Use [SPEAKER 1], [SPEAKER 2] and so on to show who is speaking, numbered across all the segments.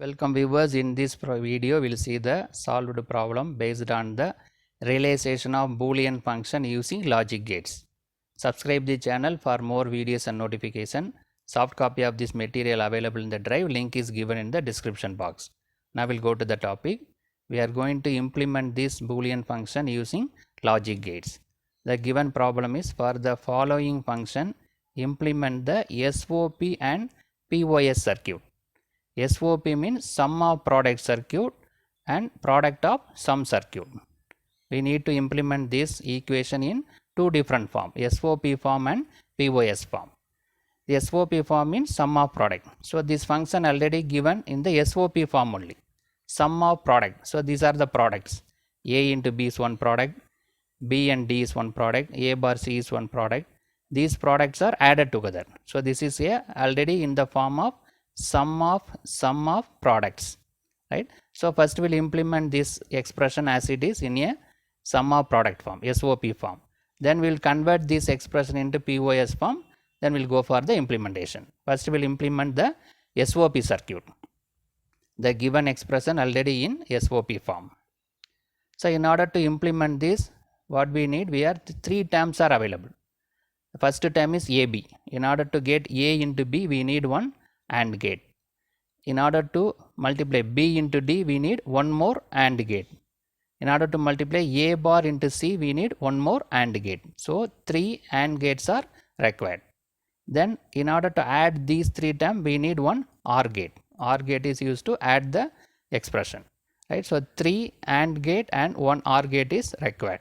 [SPEAKER 1] Welcome viewers. In this video we will see the solved problem based on the realization of Boolean function using logic gates. Subscribe the channel for more videos and notification. Soft copy of this material available in the drive. Link is given in the description box. Now we'll go to the topic. We are going to implement this Boolean function using logic gates. The given problem is for the following function implement the SOP and POS circuit. SOP means sum of product circuit and product of sum circuit. We need to implement this equation in two different forms, SOP form and POS form. The SOP form means sum of product. So this function already given in the SOP form only. Sum of product. So these are the products. A into B is one product, B and D is one product, A bar C is one product. These products are added together. So this is already in the form of sum of products, right? So first we'll implement this expression as it is in a sum of product form, SOP form. Then we'll convert this expression into POS form. Then we'll go for the implementation. First we'll implement the SOP circuit. The given expression already in SOP form. So in order to implement this, what we need, we are three terms are available. The first term is AB. In order to get A into B, we need one AND gate. In order to multiply B into D, we need one more AND gate. In order to multiply A bar into C, we need one more AND gate. So three AND gates are required. Then in order to add these three terms, we need one OR gate. OR gate is used to add the expression, right? So three AND gate and one OR gate is required.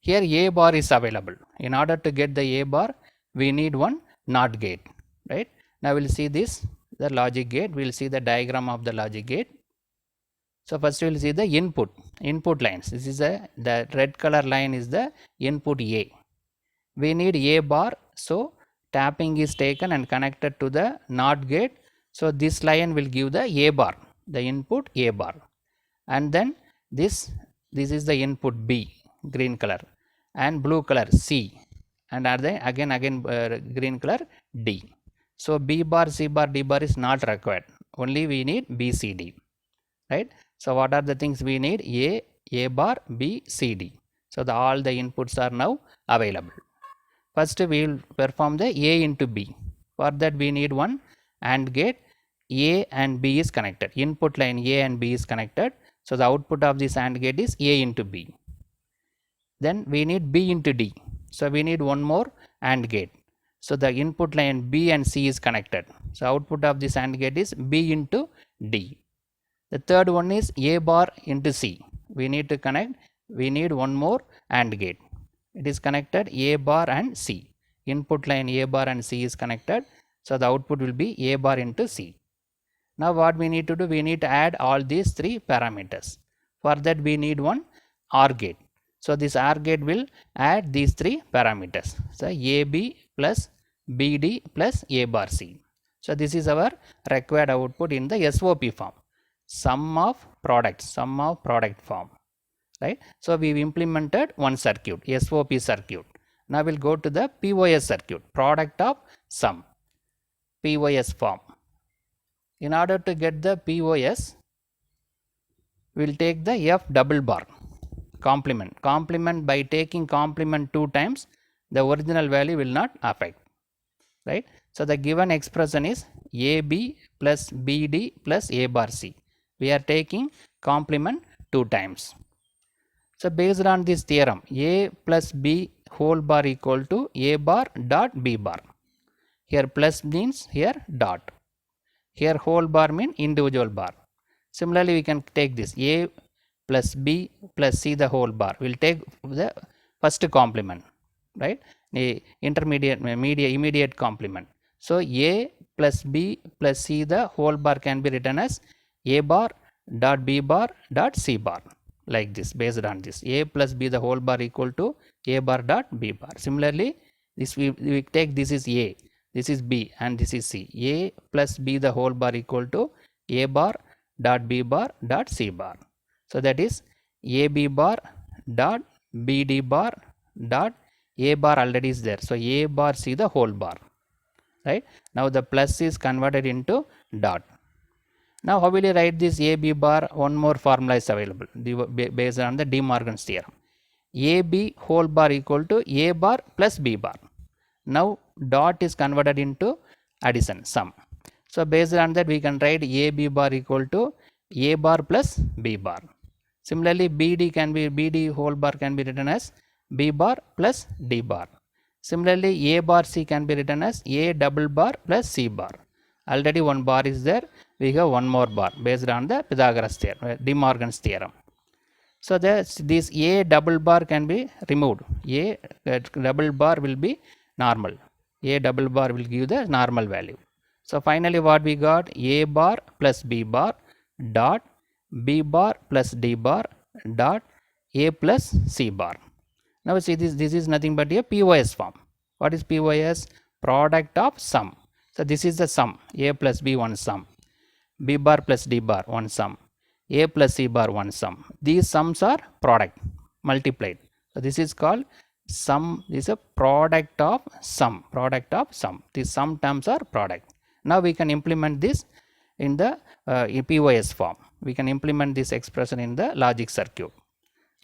[SPEAKER 1] Here A bar is available. In order to get the A bar, we need one NOT gate, right? Now we'll see this, the logic gate. We'll see the diagram of the logic gate. So first we'll see the input lines. This is the red color line is the input A. We need A bar. So tapping is taken and connected to the NOT gate. So this line will give the A bar, the input A bar. And then this is the input B, green color, and blue color C, and are they again green color D. So B bar, C bar, D bar is not required. Only we need B, C, D, right? So what are the things we need? A bar, B, C, D. So all the inputs are now available. First we will perform the A into B. For that we need one AND gate. A and B is connected. Input line A and B is connected. So the output of this AND gate is A into B. Then we need B into D. So we need one more AND gate. So the input line B and C is connected. So output of this AND gate is B into D. The third one is A bar into C. We need to connect. We need one more AND gate. It is connected A bar and C. Input line A bar and C is connected. So the output will be A bar into C. Now what we need to do? We need to add all these three parameters. For that we need one OR gate. So this OR gate will add these three parameters. So AB plus BD plus A bar C. So this is our required output in the SOP form. Sum of product form, right? So we've implemented one circuit, SOP circuit. Now we'll go to the POS circuit, product of sum, POS form. In order to get the POS, we'll take the F double bar. Complement by taking complement two times, the original value will not affect, right? So the given expression is AB plus BD plus A bar C. We are taking complement two times. So based on this theorem, A plus B whole bar equal to A bar dot B bar. Here plus means here dot. Here whole bar means individual bar. Similarly, we can take this A plus B plus C the whole bar. We'll take the first complement, right? The immediate complement. So A plus B plus C the whole bar can be written as A bar dot B bar dot C bar, like this. Based on this, A plus B the whole bar equal to A bar dot B bar. Similarly, this we take this is A, this is B, and this is C. A plus B the whole bar equal to A bar dot B bar dot C bar. So that is AB bar dot BD bar dot A bar already is there. So A bar C the whole bar, right? Now the plus is converted into dot. Now how will you write this a b bar? One more formula is available based on the De Morgan's theorem. AB whole bar equal to a bar plus b bar. Now dot is converted into addition, sum. So based on that we can write AB bar equal to a bar plus b bar. Similarly BD whole bar can be written as b bar plus d bar. Similarly a bar c can be written as a double bar plus c bar. Already one bar is there, we have one more bar based on the Pythagoras theorem, De Morgan's theorem. So this a double bar can be removed. A double bar will be normal. A double bar will give the normal value. So finally what we got? A bar plus b bar dot b bar plus d bar dot a plus c bar. Now see this is nothing but a POS form. What is POS? Product of sum. So this is the sum. A plus b one sum. B bar plus d bar one sum. A plus c bar one sum. These sums are product multiplied. So this is called sum. This is a product of sum. Product of sum. These sum terms are product. Now we can implement this in the POS form. We can implement this expression in the logic circuit.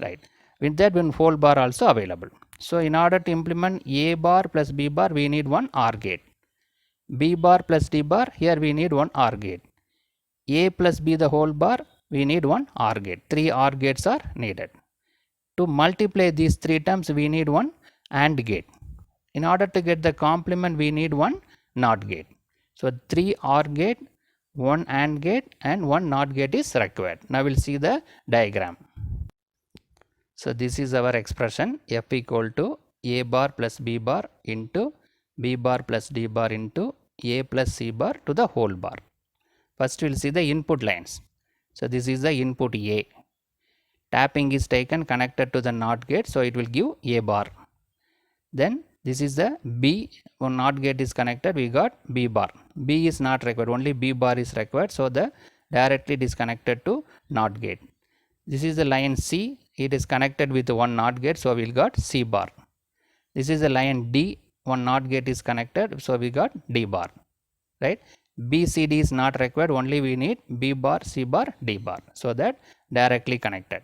[SPEAKER 1] Right. With that one whole bar also available. So in order to implement a bar plus b bar, we need one OR gate. B bar plus d bar, here we need one OR gate. A plus b the whole bar, we need one OR gate. 3 OR gates are needed. To multiply these 3 terms, we need one AND gate. In order to get the complement, we need one NOT gate. So 3 OR gate, 1 AND gate and 1 NOT gate is required. Now we'll see the diagram. So this is our expression, f equal to a bar plus b bar into b bar plus d bar into a plus c bar to the whole bar. First we will see the input lines. So this is the input A. Tapping is taken, connected to the NOT gate, so it will give a bar. Then this is the B, one NOT gate is connected, we got b bar. B is not required, only b bar is required, so the directly it is connected to NOT gate. This is the line C, it is connected with one NOT gate, so we got C bar. This is the line D, one NOT gate is connected, so we got D bar. Right? B, C, D is not required, only we need B bar, C bar, D bar, so that directly connected.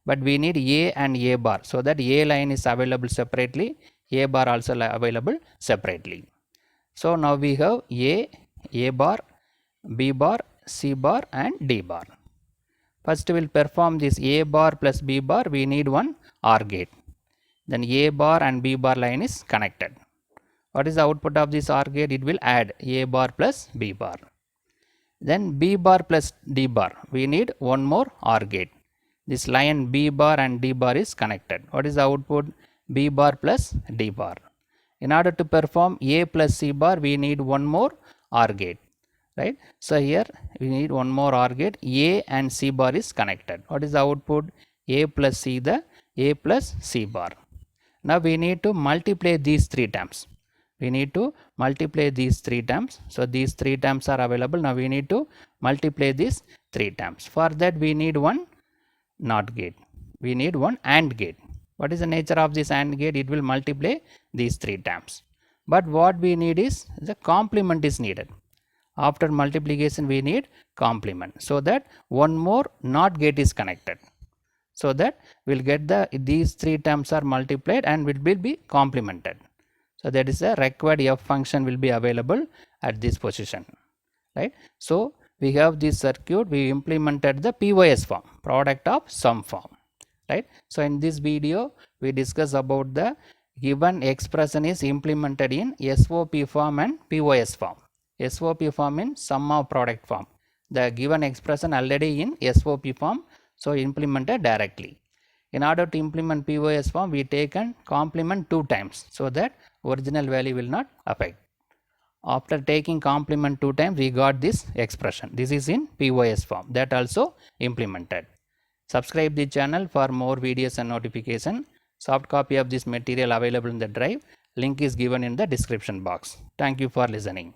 [SPEAKER 1] But we need A and A bar, so that A line is available separately, A bar also available separately. So now we have A bar, B bar, C bar and D bar. First we will perform this A bar plus B bar, we need one OR gate. Then A bar and B bar line is connected. What is the output of this OR gate? It will add A bar plus B bar. Then B bar plus D bar, we need one more OR gate. This line B bar and D bar is connected. What is the output? B bar plus D bar. In order to perform A plus C bar, we need one more OR gate. Right? So here we need one more OR gate. A and C bar is connected. What is the output? A plus C, the A plus C bar. Now we need to multiply these 3 terms. We need to multiply these 3 terms. So these 3 terms are available. Now we need to multiply these 3 terms. For that we need one NOT gate. We need one AND gate. What is the nature of this AND gate? It will multiply these 3 terms. But what we need is the complement is needed. After multiplication we need complement, so that one more NOT gate is connected. So that we will get these 3 terms are multiplied and will be complemented. So that is the required f function will be available at this position. Right? So we have this circuit, we implemented the POS form, product of sum form. Right? So in this video we discuss about the given expression is implemented in SOP form and POS form. SOP form in sum of product form. The given expression already in SOP form, so implemented directly. In order to implement POS form, we taken complement 2 times, so that original value will not affect. After taking complement 2 times, we got this expression. This is in POS form, that also implemented. Subscribe the channel for more videos and notification. Soft copy of this material available in the drive. Link is given in the description box. Thank you for listening.